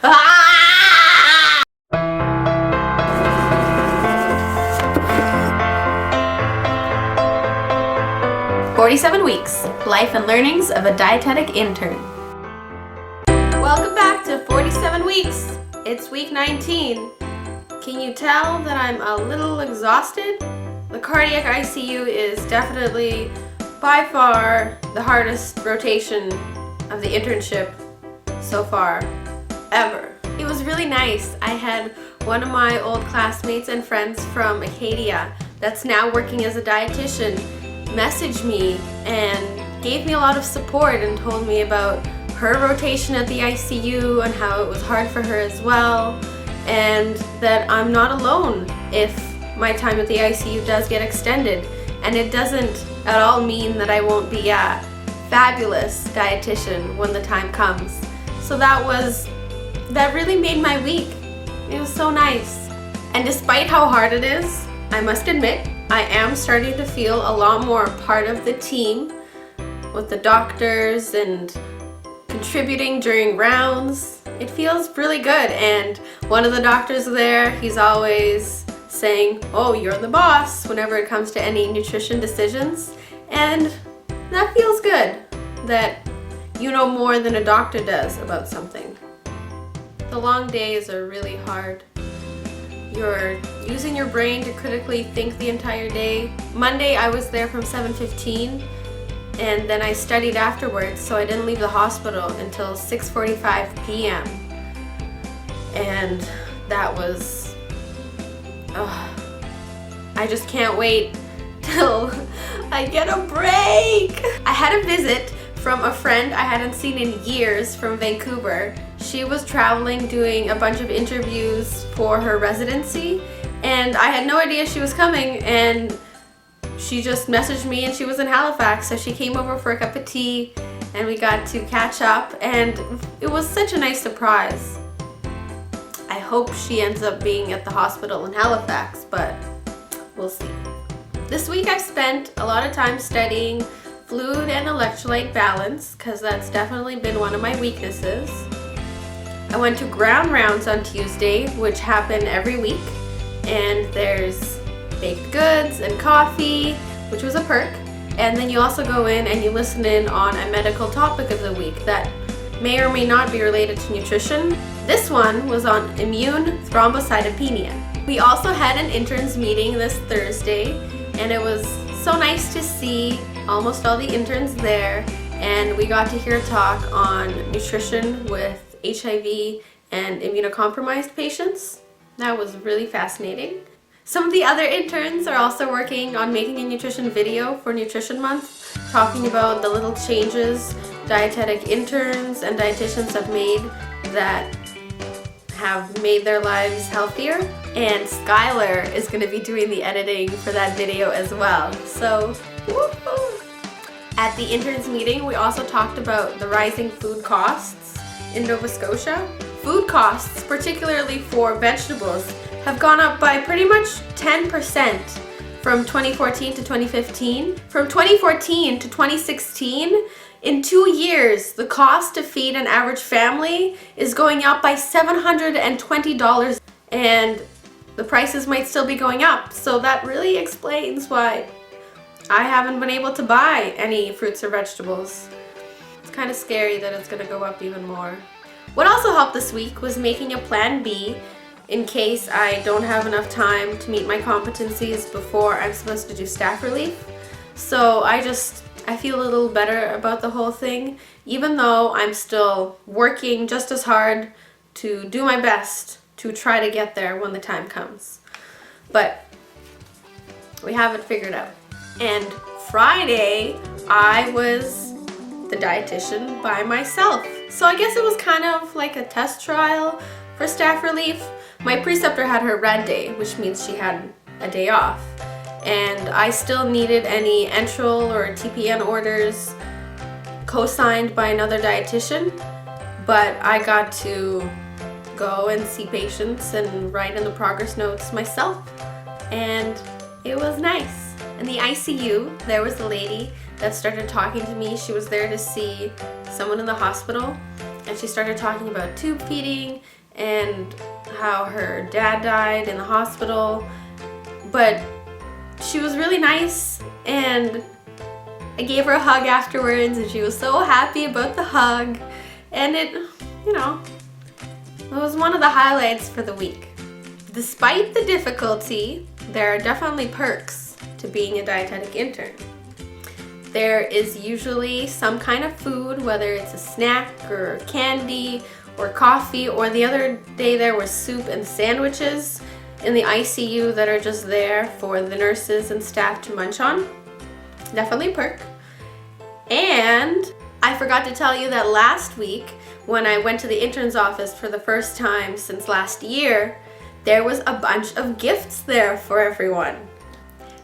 Ah! 47 weeks, life and learnings of a dietetic intern. Welcome back to 47 weeks. It's week 19. Can you tell that I'm a little exhausted? The cardiac ICU is definitely by far the hardest rotation of the internship so far ever. It was really nice. I had one of my old classmates and friends from Acadia that's now working as a dietitian message me and gave me a lot of support and told me about her rotation at the ICU and how it was hard for her as well, and that I'm not alone if my time at the ICU does get extended, and it doesn't at all mean that I won't be a fabulous dietitian when the time comes. So that really made my week. It was so nice. And despite how hard it is, I must admit, I am starting to feel a lot more part of the team with the doctors and contributing during rounds. It feels really good, and one of the doctors there, he's always saying, "Oh, you're the boss," whenever it comes to any nutrition decisions, and that feels good, that you know more than a doctor does about something. The long days are really hard. You're using your brain to critically think the entire day. Monday I was there from 7:15 and then I studied afterwards, so I didn't leave the hospital until 6:45 p.m. And that was, I just can't wait till I get a break. I had a visit from a friend I hadn't seen in years from Vancouver. She was traveling doing a bunch of interviews for her residency, and I had no idea she was coming, and she just messaged me and she was in Halifax, so she came over for a cup of tea and we got to catch up, and it was such a nice surprise. I hope she ends up being at the hospital in Halifax, but we'll see. This week I've spent a lot of time studying fluid and electrolyte balance because that's definitely been one of my weaknesses. I went to ground rounds on Tuesday, which happen every week, and there's baked goods and coffee, which was a perk, and then you also go in and you listen in on a medical topic of the week that may or may not be related to nutrition. This one was on immune thrombocytopenia. We also had an interns meeting this Thursday, and it was so nice to see almost all the interns there, and we got to hear a talk on nutrition with HIV and immunocompromised patients. That was really fascinating. Some of the other interns are also working on making a nutrition video for Nutrition Month, talking about the little changes dietetic interns and dietitians have made that have made their lives healthier. And Skylar is going to be doing the editing for that video as well. So, woohoo! At the interns meeting, we also talked about the rising food costs in Nova Scotia. Food costs, particularly for vegetables, have gone up by pretty much 10% from 2014 to 2015. From 2014 to 2016, in 2 years, the cost to feed an average family is going up by $720, and the prices might still be going up. So that really explains why I haven't been able to buy any fruits or vegetables. It's kind of scary that it's going to go up even more. What also helped this week was making a plan B in case I don't have enough time to meet my competencies before I'm supposed to do staff relief. So I feel a little better about the whole thing, even though I'm still working just as hard to do my best to try to get there when the time comes. But we have it figured out. And Friday, I was the dietitian by myself. So I guess it was kind of like a test trial for staff relief. My preceptor had her red day, which means she had a day off. And I still needed any enteral or TPN orders co-signed by another dietitian, but I got to go and see patients and write in the progress notes myself, and it was nice. In the ICU, there was a lady that started talking to me. She was there to see someone in the hospital, and she started talking about tube feeding and how her dad died in the hospital. But she was really nice, and I gave her a hug afterwards, and she was so happy about the hug. And it was one of the highlights for the week. Despite the difficulty, there are definitely perks to being a dietetic intern. There is usually some kind of food, whether it's a snack or candy or coffee, or the other day there was soup and sandwiches in the ICU that are just there for the nurses and staff to munch on. Definitely a perk. And I forgot to tell you that last week when I went to the intern's office for the first time since last year, there was a bunch of gifts there for everyone.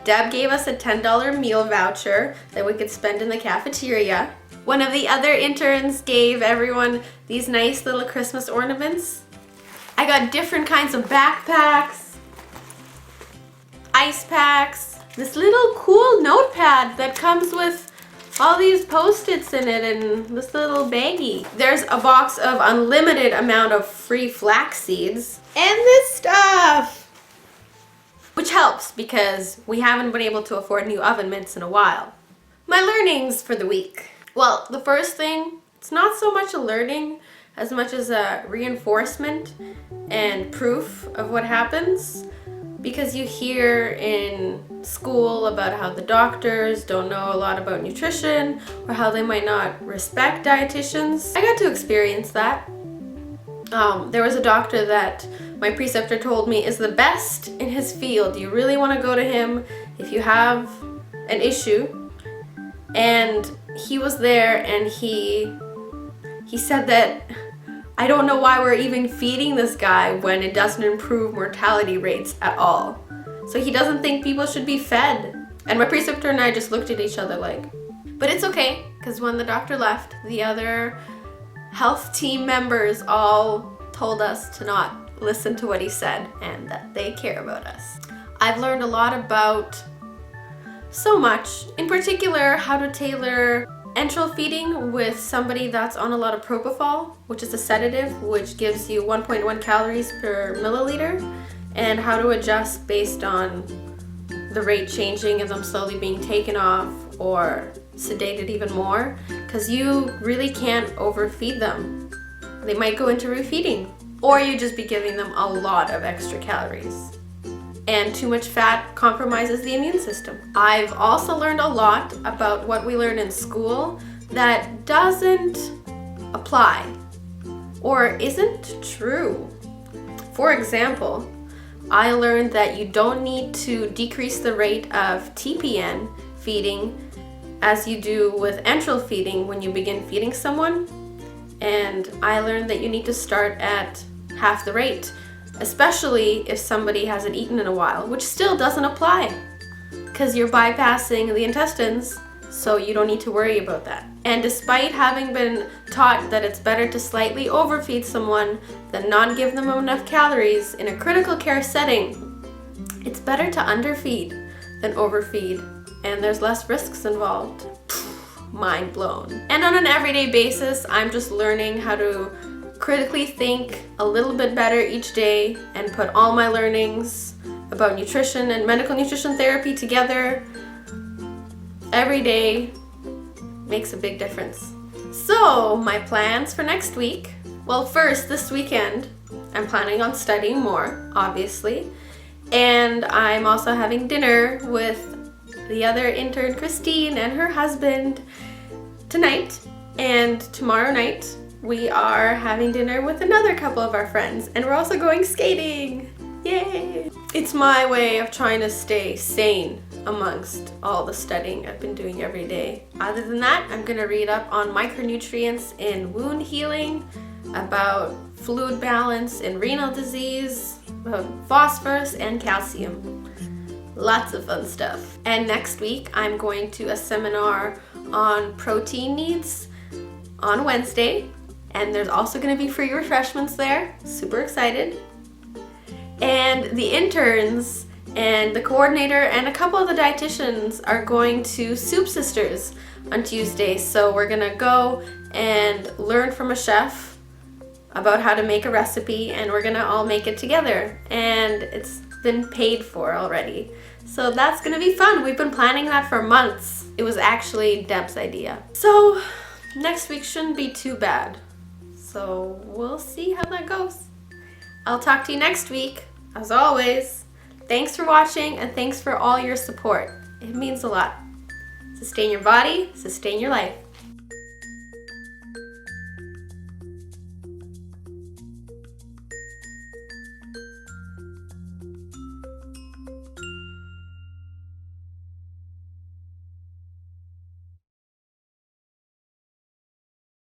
Deb gave us a $10 meal voucher that we could spend in the cafeteria. One of the other interns gave everyone these nice little Christmas ornaments. I got different kinds of backpacks, ice packs, this little cool notepad that comes with all these Post-its in it, and this little baggie. There's a box of unlimited amount of free flax seeds, and this stuff, which helps because we haven't been able to afford new oven mitts in a while. My learnings for the week. Well, the first thing, it's not so much a learning as much as a reinforcement and proof of what happens, because you hear in school about how the doctors don't know a lot about nutrition or how they might not respect dietitians. I got to experience that. There was a doctor that my preceptor told me is the best in his field. You really want to go to him if you have an issue. And he was there, and he said that I don't know why we're even feeding this guy when it doesn't improve mortality rates at all. So he doesn't think people should be fed. And my preceptor and I just looked at each other like, but it's okay, because when the doctor left, the other health team members all told us to not listen to what he said and that they care about us. I've learned a lot about so much, in particular how to tailor enteral feeding with somebody that's on a lot of propofol, which is a sedative which gives you 1.1 calories per milliliter, and how to adjust based on the rate changing and them slowly being taken off or sedated even more, because you really can't overfeed them. They might go into refeeding, or you just be giving them a lot of extra calories. And too much fat compromises the immune system. I've also learned a lot about what we learn in school that doesn't apply or isn't true. For example, I learned that you don't need to decrease the rate of TPN feeding as you do with enteral feeding when you begin feeding someone. And I learned that you need to start at half the rate, especially if somebody hasn't eaten in a while, which still doesn't apply because you're bypassing the intestines, so you don't need to worry about that. And despite having been taught that it's better to slightly overfeed someone than not give them enough calories in a critical care setting, it's better to underfeed than overfeed, and there's less risks involved. Mind blown. And on an everyday basis, I'm just learning how to critically think a little bit better each day and put all my learnings about nutrition and medical nutrition therapy together every day. Makes a big difference. So my plans for next week. Well, first, this weekend, I'm planning on studying more, obviously. And I'm also having dinner with the other intern, Christine, and her husband tonight. And tomorrow night, we are having dinner with another couple of our friends, and we're also going skating. Yay! It's my way of trying to stay sane amongst all the studying I've been doing every day. Other than that, I'm gonna read up on micronutrients in wound healing, about fluid balance in renal disease, about phosphorus and calcium. Lots of fun stuff. And next week, I'm going to a seminar on protein needs on Wednesday. And there's also going to be free refreshments there. Super excited. And the interns and the coordinator and a couple of the dietitians are going to Soup Sisters, on Tuesday. So we're gonna go and learn from a chef about how to make a recipe, and we're gonna all make it together. And it's been paid for already. So that's gonna be fun. We've been planning that for months. It was actually Deb's idea. So next week shouldn't be too bad. So we'll see how that goes. I'll talk to you next week. As always, thanks for watching and thanks for all your support. It means a lot. Sustain your body, sustain your life.